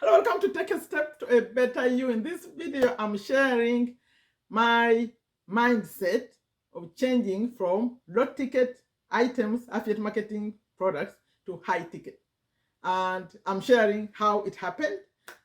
Hello, welcome to Take a Step to a Better You. In this video, I'm sharing my mindset of changing from low ticket items, affiliate marketing products, to high ticket. And I'm sharing how it happened.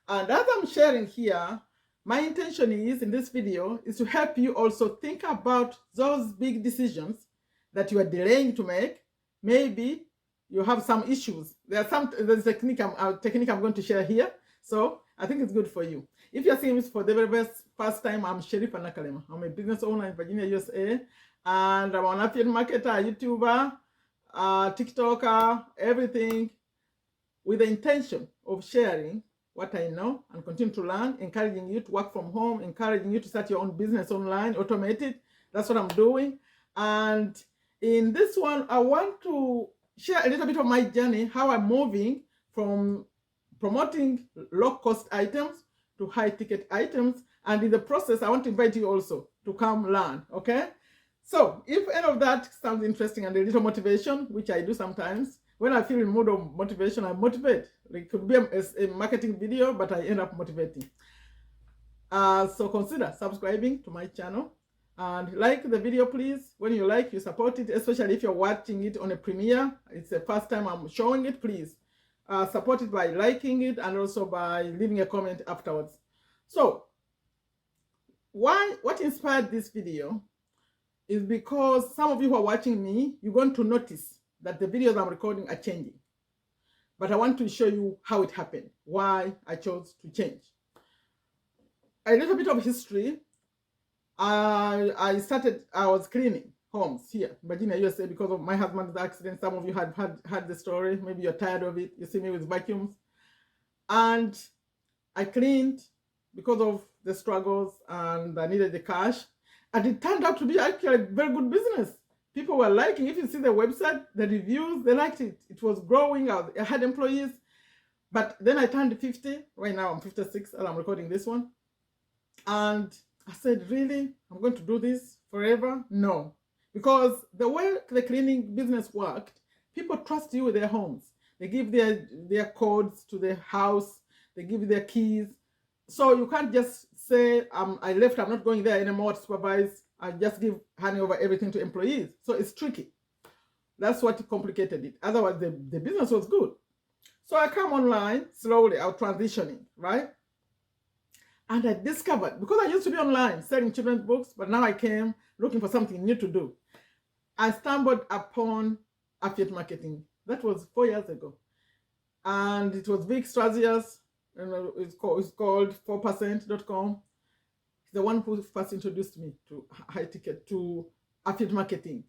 And as I'm sharing here, my intention is in this video is to help you also think about those big decisions that you are delaying to make. Maybe you have some issues. There's a technique I'm going to share here. So I think it's good for you. If you're seeing this for the very first time, I'm Sherifa Nakalema. I'm a business owner in Virginia, USA, and I'm an affiliate marketer, YouTuber, TikToker, everything, with the intention of sharing what I know and continue to learn, encouraging you to work from home, encouraging you to start your own business online, automate it. That's what I'm doing. And in this one, I want to share a little bit of my journey, how I'm moving from promoting low-cost items to high-ticket items. And in the process, I want to invite you also to come learn, okay? So if any of that sounds interesting and a little motivation, which I do sometimes, when I feel in mood of motivation, I motivate. It could be a marketing video, but I end up motivating. So consider subscribing to my channel and like the video, please. When you like, you support it, especially if you're watching it on a premiere. It's the first time I'm showing it, please. Support it by liking it and also by leaving a comment afterwards. So what inspired this video is because some of you who are watching me, you're going to notice that the videos I'm recording are changing. But I want to show you how it happened, why I chose to change. A little bit of history. I was cleaning homes here in Virginia, USA, because of my husband's accident. Some of you had the story. Maybe you're tired of it. You see me with vacuums. And I cleaned because of the struggles and I needed the cash. And it turned out to be actually a very good business. People were liking. If you see the website, the reviews, they liked it. It was growing. I had employees. But then I turned 50. Right now I'm 56 and I'm recording this one. And I said, really? I'm going to do this forever? No. Because the way the cleaning business worked, people trust you with their homes. They give their codes to the house. They give you their keys. So you can't just say, I left, I'm not going there anymore to supervise. I just handing over everything to employees. So it's tricky. That's what complicated it. Otherwise, the business was good. So I come online slowly, I was transitioning, right? And I discovered, because I used to be online selling children's books, but now I came looking for something new to do. I stumbled upon affiliate marketing. That was 4 years ago. And it was Vic Strazias. It's called 4%.com. He's the one who first introduced me to high ticket, to affiliate marketing.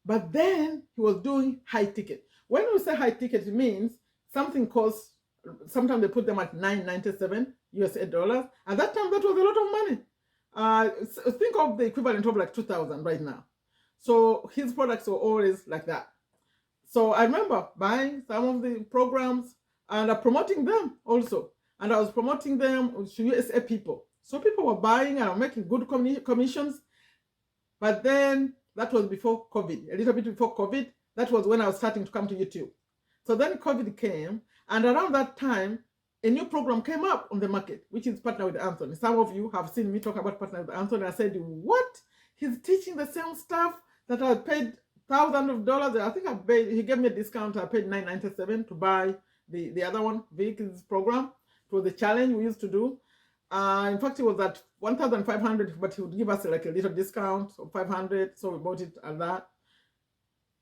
But then he was doing high ticket. When we say high ticket, it means something costs, sometimes they put them at $9.97 USA dollars. At that time, that was a lot of money. Think of the equivalent of like 2,000 right now. So his products were always like that. So I remember buying some of the programs and promoting them also. And I was promoting them to USA people. So people were buying and making good commissions. But then that was before COVID, a little bit before COVID. That was when I was starting to come to YouTube. So then COVID came, and around that time, a new program came up on the market, which is Partner with Anthony. Some of you have seen me talk about Partner with Anthony. I said, what? He's teaching the same stuff that I paid thousands of dollars. I think he gave me a discount. I paid $9.97 to buy the other one, Vic's program. It was the challenge we used to do. In fact, it was at $1,500, but he would give us like a little discount of $500. So we bought it at that.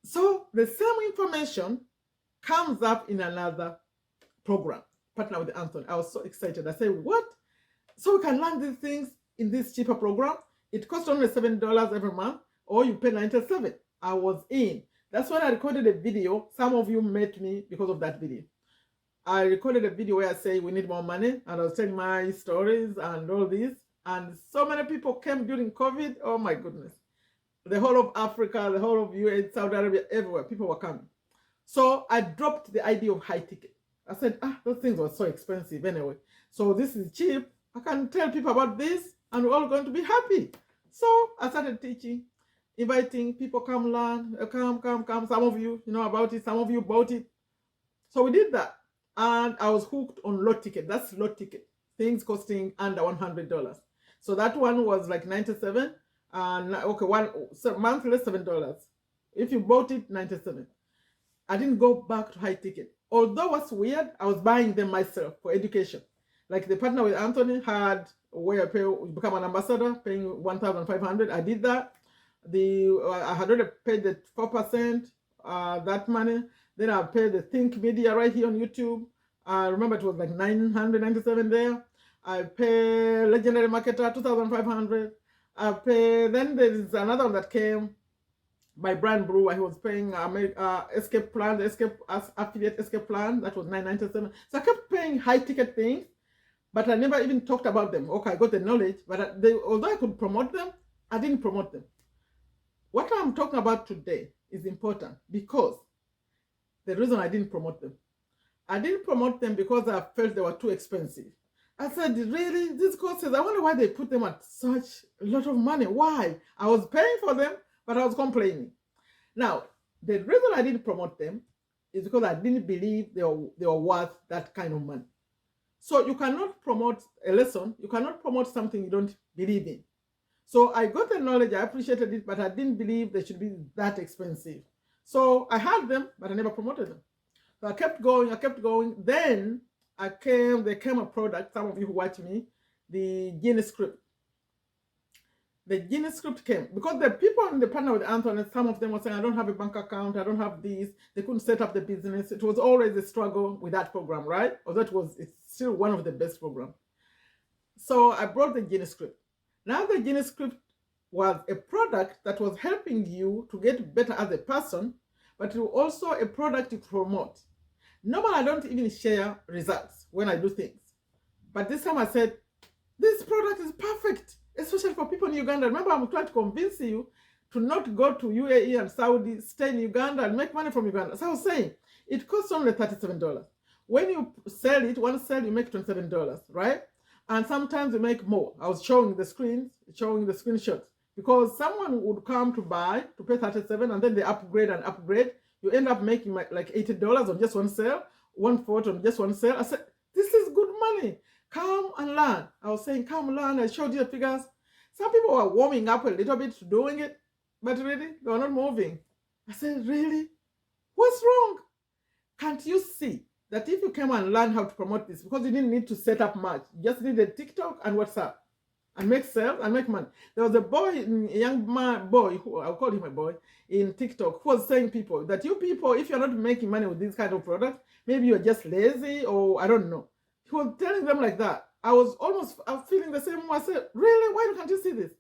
So the same information comes up in another program, Partner with Anthony. I was so excited. I said, what? So we can learn these things in this cheaper program. It costs only $7 every month, or you pay $97. I was in. That's when I recorded a video. Some of you met me because of that video. I recorded a video where I say we need more money, and I was telling my stories and all this. And so many people came during COVID. Oh my goodness. The whole of Africa, the whole of US, Saudi Arabia, everywhere, people were coming. So I dropped the idea of high ticket. I said, those things were so expensive anyway. So this is cheap. I can tell people about this and we're all going to be happy. So I started teaching, inviting people, come learn, come. Some of you know about it. Some of you bought it. So we did that. and I was hooked on low ticket. That's low ticket, things costing under $100. So that one was like 97, and okay, one so monthly $7. If you bought it, 97. I didn't go back to high ticket. Although what's weird, I was buying them myself for education. Like the partner with Anthony had where I become an ambassador, paying 1,500. I did that. I had already paid the 4%, that money. Then I paid the Think Media right here on YouTube. I remember it was like 997 there. I pay Legendary Marketer 2,500. I pay. Then there is another one that came by Brian Brewer. He was paying Escape Plan, the Escape affiliate Escape Plan. That was 997. So I kept paying high ticket things, but I never even talked about them. Okay, I got the knowledge, but although I could promote them, I didn't promote them. What I'm talking about today is important because the reason I didn't promote them. I didn't promote them because I felt they were too expensive. I said, really? These courses, I wonder why they put them at such a lot of money. Why? I was paying for them, but I was complaining. Now, the reason I didn't promote them is because I didn't believe they were worth that kind of money. So you cannot promote a lesson, you cannot promote something you don't believe in. So I got the knowledge, I appreciated it, but I didn't believe they should be that expensive. So I had them, but I never promoted them. So I kept going. Then there came a product, some of you who watch me, the Genie script. The Genie script came because the people in the partner with Anthony, some of them were saying, I don't have a bank account, I don't have this. They couldn't set up the business. It was always a struggle with that program, right? Although it's still one of the best programs. So I brought the Genie script. Now the Genie script was a product that was helping you to get better as a person, but it was also a product to promote. Normally, I don't even share results when I do things. But this time I said, this product is perfect, especially for people in Uganda. Remember, I'm trying to convince you to not go to UAE and Saudi, stay in Uganda and make money from Uganda. So I was saying, it costs only $37. When you sell it, one sale, you make $27, right? And sometimes you make more. I was showing the screenshots. Because someone would come to buy, to pay $37, and then they upgrade and upgrade. You end up making like $80 on just one sale, $140 on just one sale. I said, this is good money. Come and learn. I was saying, come learn. I showed you the figures. Some people were warming up a little bit to doing it, but really, they were not moving. I said, really? What's wrong? Can't you see that if you came and learn how to promote this, because you didn't need to set up much, you just needed TikTok and WhatsApp, and make sales and make money. There was a boy, who I'll call him a boy, in TikTok, who was saying that you people, if you're not making money with this kind of product, maybe you're just lazy or I don't know. He was telling them like that. I was feeling the same way. I said, really? Why can't you see this?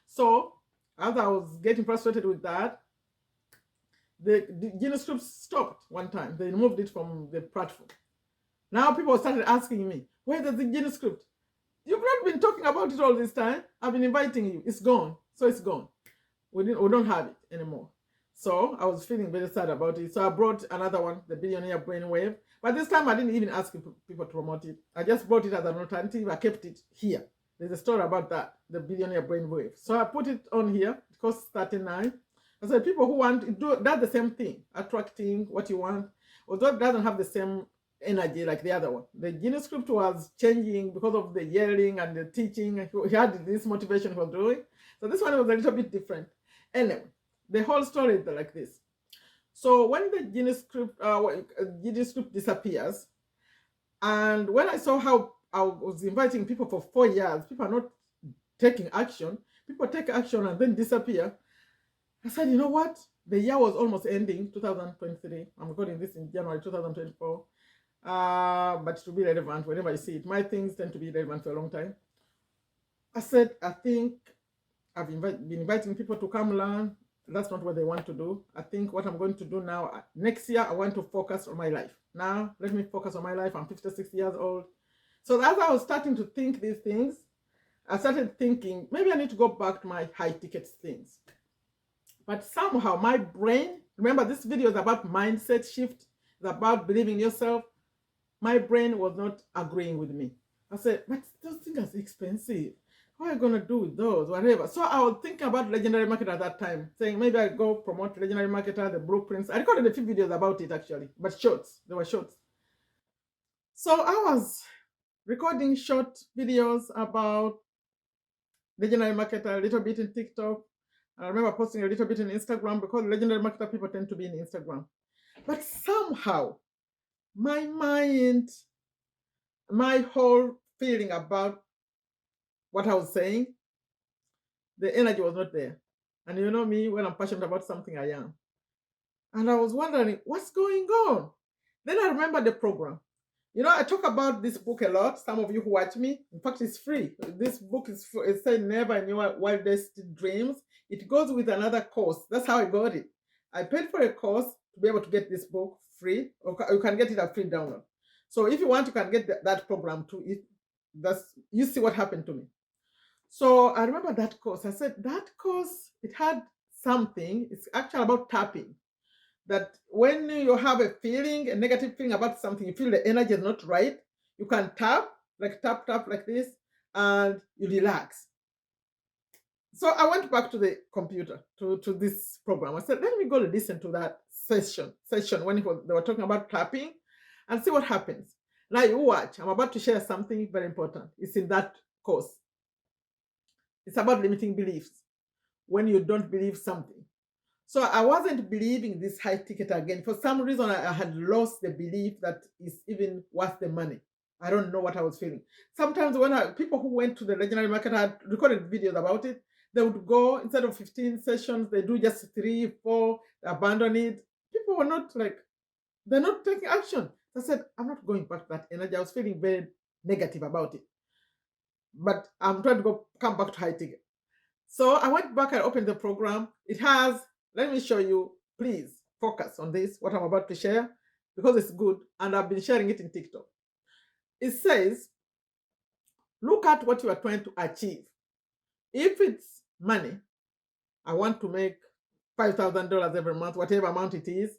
So as I was getting frustrated with that, the Genie script stopped one time. They removed it from the platform. Now people started asking me, where is the Genie script? You've not been talking about it all this time. I've been inviting you. It's gone. So it's gone. We don't have it anymore. So I was feeling very sad about it. So I brought another one, the Billionaire Brainwave. But this time I didn't even ask people to promote it. I just brought it as an alternative. I kept it here. There's a story about that, the Billionaire Brainwave. So I put it on here. It costs $39. I said people who want it, that's the same thing, attracting what you want. Although it doesn't have the same energy like the other one. The Genie script was changing because of the yelling and the teaching. He had this motivation for doing. So this one was a little bit different. Anyway, the whole story is like this. So when the Genie script disappears, and when I saw how I was inviting people for 4 years, people are not taking action. People take action and then disappear. I said, you know what? The year was almost ending, 2023. I'm recording this in January 2024. But to be relevant whenever I see it, my things tend to be relevant for a long time. I said, I think I've been inviting people to come learn. That's not what they want to do. I think what I'm going to do now, next year, I want to focus on my life. Now, let me focus on my life. I'm 56 years old. So as I was starting to think these things, I started thinking, maybe I need to go back to my high ticket things. But somehow my brain, remember this video is about mindset shift. It's about believing in yourself. My brain was not agreeing with me. I said, but those things are expensive. What are you going to do with those? Whatever. So I was thinking about Legendary Marketer at that time, saying maybe I go promote Legendary Marketer, the blueprints. I recorded a few videos about it actually, but shorts. They were shorts. So I was recording short videos about legendary marketer, a little bit in TikTok. I remember posting a little bit in Instagram because legendary marketer people tend to be in Instagram. But somehow, my mind, my whole feeling about what I was saying, the energy was not there. And you know me, when I'm passionate about something, I am. And I was wondering, what's going on? Then I remember the program. You know, I talk about this book a lot. Some of you who watch me, in fact, it's free. This book is it's said Never in Your Wildest Dreams. It goes with another course. That's how I got it. I paid for a course to be able to get this book free, or you can get it at free download. So if you want, you can get that program too. You see what happened to me. So I remember that course. I said that course, it had something. It's actually about tapping. That when you have a feeling, a negative feeling about something, you feel the energy is not right, you can tap like this, and you relax. So I went back to the computer, to this program. I said, let me go listen to that session when they were talking about tapping and see what happens. Now you watch. I'm about to share something very important. It's in that course. It's about limiting beliefs. When you don't believe something. So I wasn't believing this high ticket again. For some reason, I had lost the belief that it's even worth the money. I don't know what I was feeling. Sometimes when people who went to the legendary market had recorded videos about it, they would go, instead of 15 sessions, they do just 3, 4, they abandon it. People were not like, they're not taking action. So I said, I'm not going back to that energy. I was feeling very negative about it. But I'm trying to come back to high ticket. So I went back and opened the program. It has, let me show you, please focus on this, what I'm about to share, because it's good, and I've been sharing it in TikTok. It says, look at what you are trying to achieve. If it's money, I want to make $5,000 every month, whatever amount it is,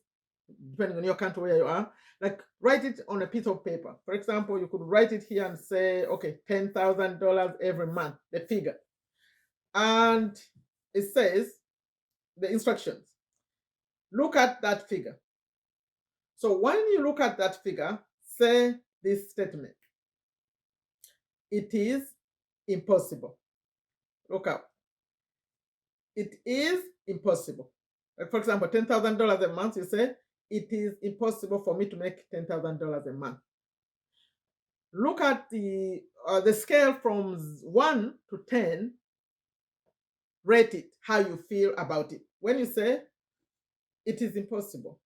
depending on your country where you are. Like, write it on a piece of paper. For example, you could write it here and say, okay, $10,000 every month, the figure. And it says, the instructions. Look at that figure. So when you look at that figure, say this statement. It is impossible. Look up. It is impossible. Like, for example, $10,000 a month, you say, it is impossible for me to make $10,000 a month. Look at the scale from 1 to 10. Rate it, how you feel about it. When you say, it is impossible.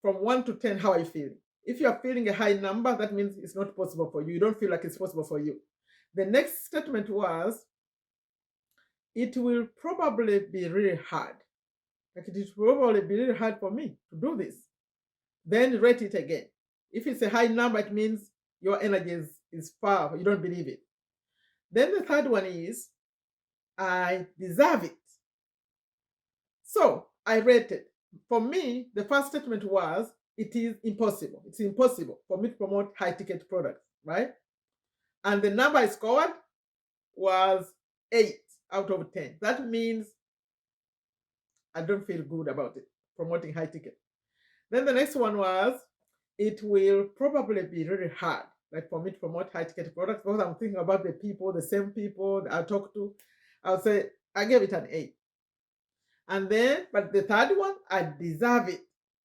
From 1 to 10, how are you feeling? If you are feeling a high number, that means it's not possible for you. You don't feel like it's possible for you. The next statement was, it will probably be really hard. Like, it will probably be really hard for me to do this. Then rate it again. If it's a high number, it means your energy is far. You don't believe it. Then the third one is, I deserve it. So I rated. For me, the first statement was, it is impossible. It's impossible for me to promote high ticket products, right? And the number I scored was 8 out of 10. That means I don't feel good about it, promoting high ticket. Then the next one was, it will probably be really hard, like for me to promote high ticket products, because I'm thinking about the people, the same people that I talk to. I'll say, I gave it an 8. And then, but the third one, I deserve it.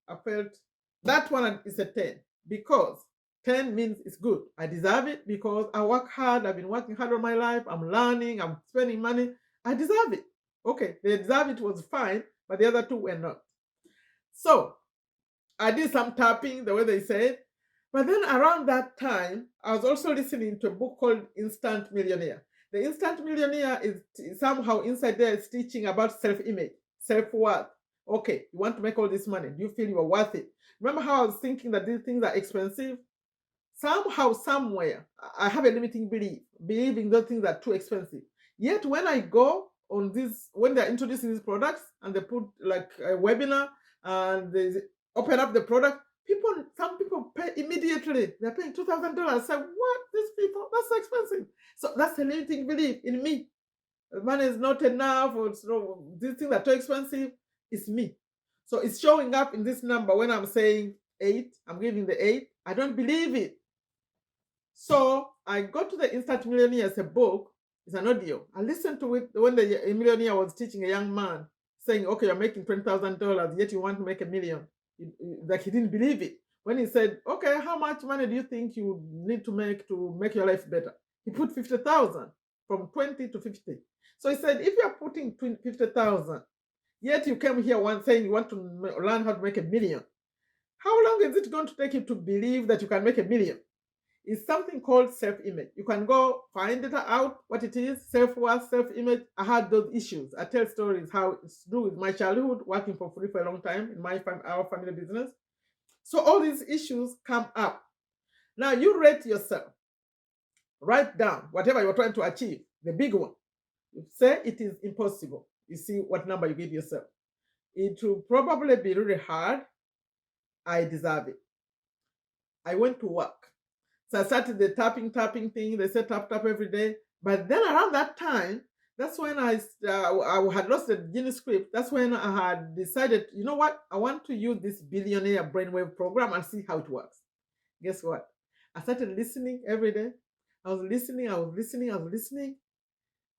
I felt that one is a 10, because 10 means it's good. I deserve it because I work hard. I've been working hard all my life. I'm learning. I'm spending money. I deserve it. Okay, the deserve it was fine, but the other two were not. So I did some tapping, the way they said. But then around that time, I was also listening to a book called Instant Millionaire. The Instant Millionaire is somehow inside there is teaching about self-image, self-worth. Okay, you want to make all this money. Do you feel you are worth it? Remember how I was thinking that these things are expensive? Somehow, somewhere, I have a limiting belief, believing those things are too expensive. Yet when I go on this, when they're introducing these products and they put like a webinar and they open up the product, some people pay immediately. They're paying $2,000. Say, what? These people? That's so expensive. So that's a limiting belief in me. Money is not enough, or these things are too expensive. It's me. So it's showing up in this number when I'm saying 8. I'm giving the 8. I don't believe it. So I go to the Instant Millionaire as a book. It's an audio. I listened to it when the millionaire was teaching a young man, saying, okay, you're making $20,000, yet you want to make $1 million. Like he didn't believe it. When he said, okay, how much money do you think you need to make your life better? He put 50,000 from 20 to 50. So he said, if you're putting 50,000, yet you came here once saying you want to learn how to make $1 million, how long is it going to take you to believe that you can make $1 million? It's something called self-image. You can go find it out, what it is, self-worth, self-image. I had those issues. I tell stories how it's to do with my childhood, working for free for a long time in our family business. So all these issues come up. Now you rate yourself. Write down whatever you're trying to achieve, the big one. You say it is impossible. You see what number you give yourself. It will probably be really hard. I deserve it. I went to work. So I started the tapping thing. They said tap every day. But then around that time, that's when I had lost the genie script. That's when I had decided, you know what? I want to use this Billionaire brainwave program and see how it works. Guess what? I started listening every day. I was listening.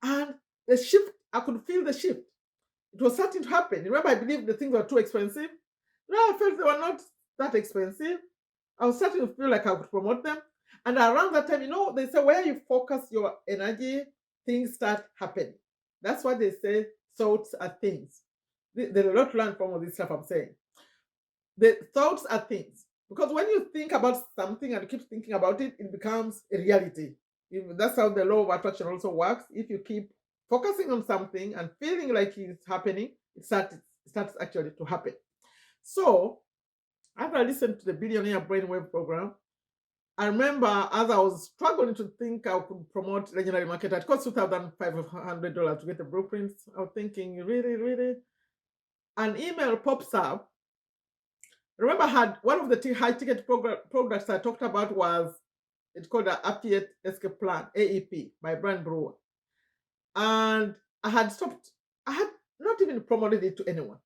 And the shift, I could feel the shift. It was starting to happen. Remember, I believed the things were too expensive. No, I felt they were not that expensive. I was starting to feel like I could promote them. And around that time, they say where you focus your energy, things start happening. That's why they say thoughts are things. There's a lot to learn from all this stuff I'm saying. The thoughts are things. Because when you think about something and you keep thinking about it, it becomes a reality. That's how the law of attraction also works. If you keep focusing on something and feeling like it's happening, it starts actually to happen. So after I listened to the Billionaire Brainwave program, I remember as I was struggling to think I could promote legendary market, it cost $2,500 to get the blueprints. I was thinking, really? An email pops up. Remember, I had one of the high ticket products I talked about was, it's called the Affiliate Escape Plan, AEP, by Brian Brewer. And I had not even promoted it to anyone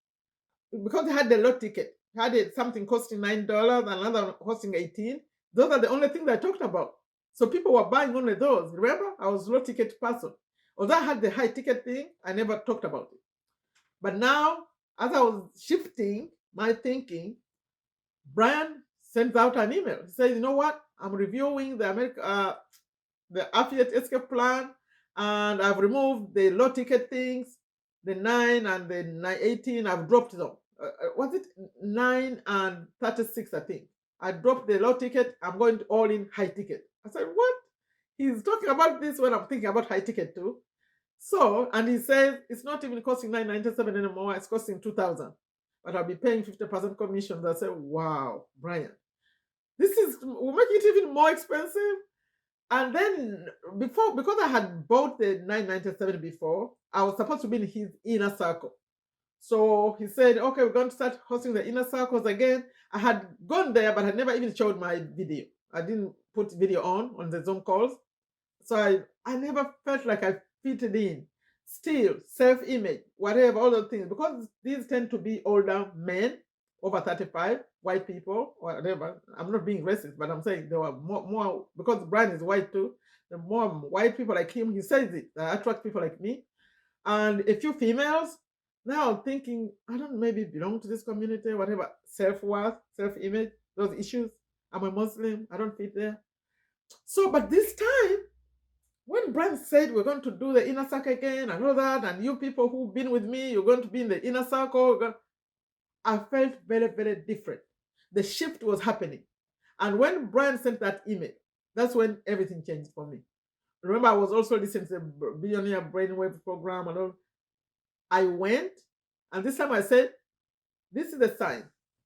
because they had the low ticket. Had it something costing $9, another costing $18. Those are the only things I talked about. So people were buying only those. Remember, I was a low ticket person. Although I had the high ticket thing, I never talked about it. But now, as I was shifting my thinking, Brian sends out an email. He says, you know what? I'm reviewing the affiliate escape plan, and I've removed the low ticket things, the 9 and the 18. I've dropped them. Was it 9 and 36? I think I dropped the low ticket. I'm going all in high ticket. I said, what? He's talking about this when I'm thinking about high ticket too. So, and he says it's not even costing $9.97 anymore. It's costing $2,000, but I'll be paying 50% commissions. I said, wow, Brian, this will make it even more expensive. And then because I had bought the $9.97 before, I was supposed to be in his inner circle. So he said, okay, we're going to start hosting the inner circles again. I had gone there, but I never even showed my video. I didn't put video on the Zoom calls. So I never felt like I fitted in. Still, self-image, whatever, all those things. Because these tend to be older men, over 35, white people, whatever. I'm not being racist, but I'm saying there were more because Brian is white too. The more white people like him, he says it, that attract people like me. And a few females. Now I'm thinking, I don't maybe belong to this community, whatever. Self-worth, self-image, those issues. I'm a Muslim, I don't fit there. So, but this time, when Brian said we're going to do the inner circle again and all that, and you people who've been with me, you're going to be in the inner circle, I felt very, very different. The shift was happening. And when Brian sent that email, that's when everything changed for me. Remember, I was also listening to the Billionaire Brainwave program and all. I went, and this time I said, this is a sign.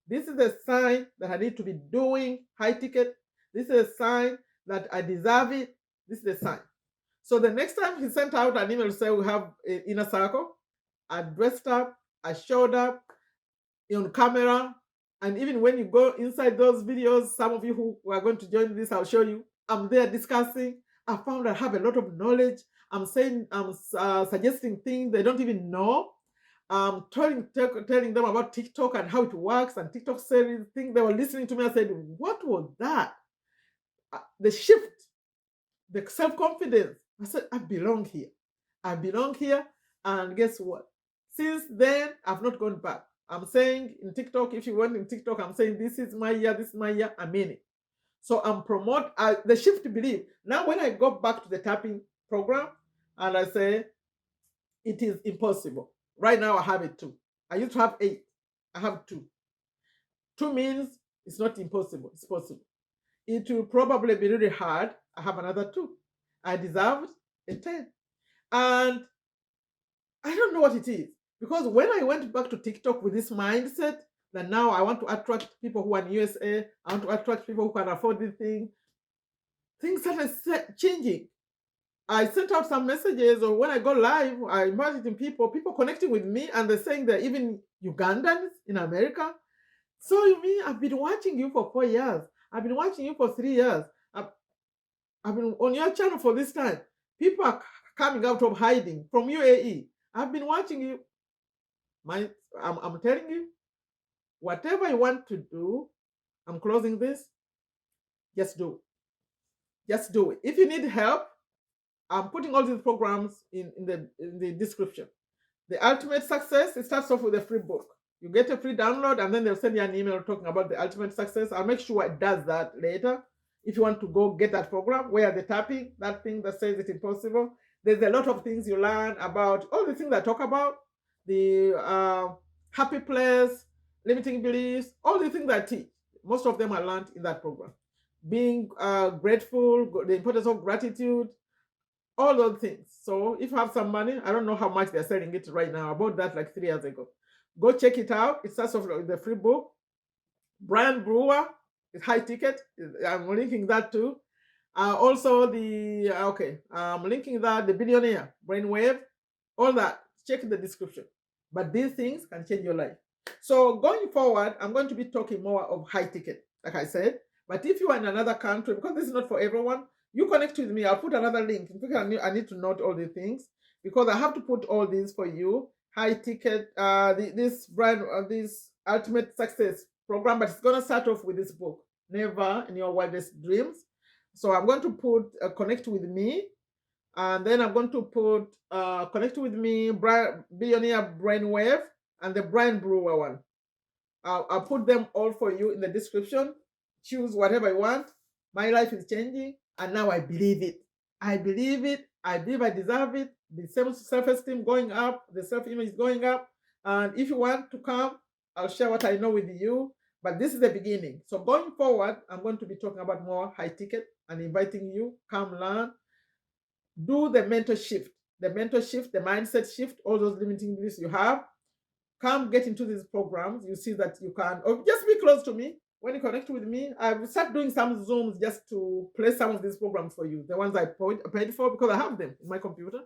This is a sign that I need to be doing high ticket. This is a sign that I deserve it. This is a sign. So the next time he sent out an email to say we have an inner circle, I dressed up, I showed up on camera. And even when you go inside those videos, some of you who are going to join this, I'll show you. I'm there discussing. I found I have a lot of knowledge. I'm suggesting things they don't even know. telling them about TikTok and how it works and TikTok series thing. They were listening to me. I said, what was that? The shift, the self-confidence. I said, I belong here. I belong here. And guess what? Since then, I've not gone back. I'm saying in TikTok, if you went in TikTok, I'm saying this is my year, this is my year. I mean it. So I'm the shift belief. Now, when I go back to the tapping program and I say, it is impossible. Right now, I have it 2. I used to have 8. I have 2. 2 means it's not impossible. It's possible. It will probably be really hard. I have another 2. I deserved a 10. And I don't know what it is. Because when I went back to TikTok with this mindset that now I want to attract people who are in USA, I want to attract people who can afford this thing, things started changing. I sent out some messages, or when I go live, I invited people connecting with me, and they're saying that even Ugandans in America. So you mean I've been watching you for 4 years. I've been watching you for 3 years. I've been on your channel for this time. People are coming out of hiding from UAE. I've been watching you. I'm telling you, whatever you want to do, I'm closing this. Just do it. Just do it. If you need help, I'm putting all these programs in the description. The Ultimate Success, it starts off with a free book. You get a free download, and then they'll send you an email talking about the Ultimate Success. I'll make sure it does that later. If you want to go get that program, where the tapping, that thing that says it's impossible, there's a lot of things you learn about, all the things I talk about, the happy place, limiting beliefs, all the things I teach. Most of them I learned in that program. Being grateful, the importance of gratitude, all those things. So if you have some money, I don't know how much they're selling it right now. I bought that like 3 years ago. Go check it out. It starts off with the free book. Brian Brewer is high ticket. I'm linking that too. Also I'm linking that, the Billionaire, Brainwave, all that. Check the description. But these things can change your life. So going forward, I'm going to be talking more of high ticket, like I said. But if you are in another country, because this is not for everyone, you connect with me. I'll put another link. In fact, I need to note all the things because I have to put all these for you. High ticket, this Ultimate Success program, but it's going to start off with this book, Never in Your Wildest Dreams. So I'm going to put Connect with Me, and then I'm going to put Connect with Me, Billionaire Brainwave, and the Brian Brewer one. I'll put them all for you in the description. Choose whatever you want. My life is changing, and now I believe it. I believe it. I believe I deserve it. The self-esteem going up, the self-image going up. And if you want to come, I'll share what I know with you. But this is the beginning. So going forward, I'm going to be talking about more high ticket and inviting you, come learn, do the mental shift, the mindset shift, all those limiting beliefs you have. Come get into these programs. You see that you can, or just be close to me. When you connect with me, I will start doing some Zooms just to play some of these programs for you. The ones I paid for, because I have them in my computer.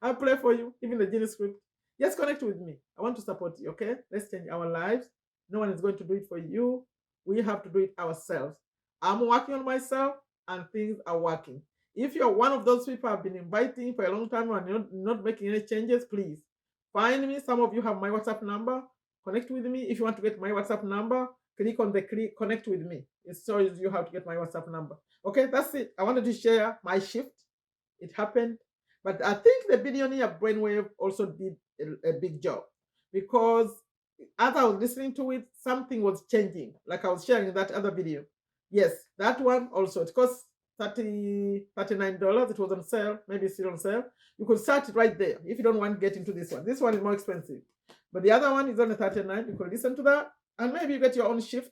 I'll play for you, even the genie script. Just connect with me. I want to support you, okay? Let's change our lives. No one is going to do it for you. We have to do it ourselves. I'm working on myself, and things are working. If you're one of those people I've been inviting for a long time and you're not making any changes, please find me. Some of you have my WhatsApp number. Connect with me. If you want to get my WhatsApp number, click on the connect with me. It shows you how to get my WhatsApp number. Okay, that's it. I wanted to share my shift. It happened. But I think the Billionaire Brainwave also did a big job, because as I was listening to it, something was changing. Like I was sharing in that other video. Yes, that one also. It costs $39. It was on sale. Maybe it's still on sale. You could start it right there if you don't want to get into this one. This one is more expensive. But the other one is only $39. You could listen to that, and maybe you get your own shift.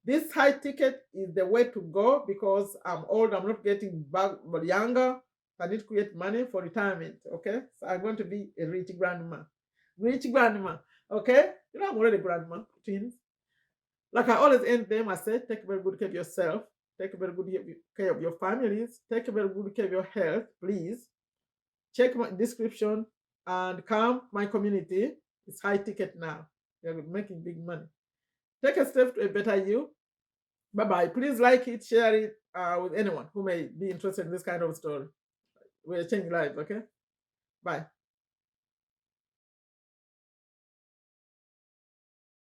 This high ticket is the way to go, because I'm old. I'm not getting back, but younger. I need to create money for retirement. Okay, so I'm going to be a rich grandma. Okay, you know I'm already a grandma. Twins. Like I always end them. I said, take very good care of yourself. Take very good care of your families. Take very good care of your health. Please check my description and come my community. It's high ticket now. You're making big money. Take a step to a better you. Bye-bye. Please like it, share it with anyone who may be interested in this kind of story. We're changing lives, okay? Bye.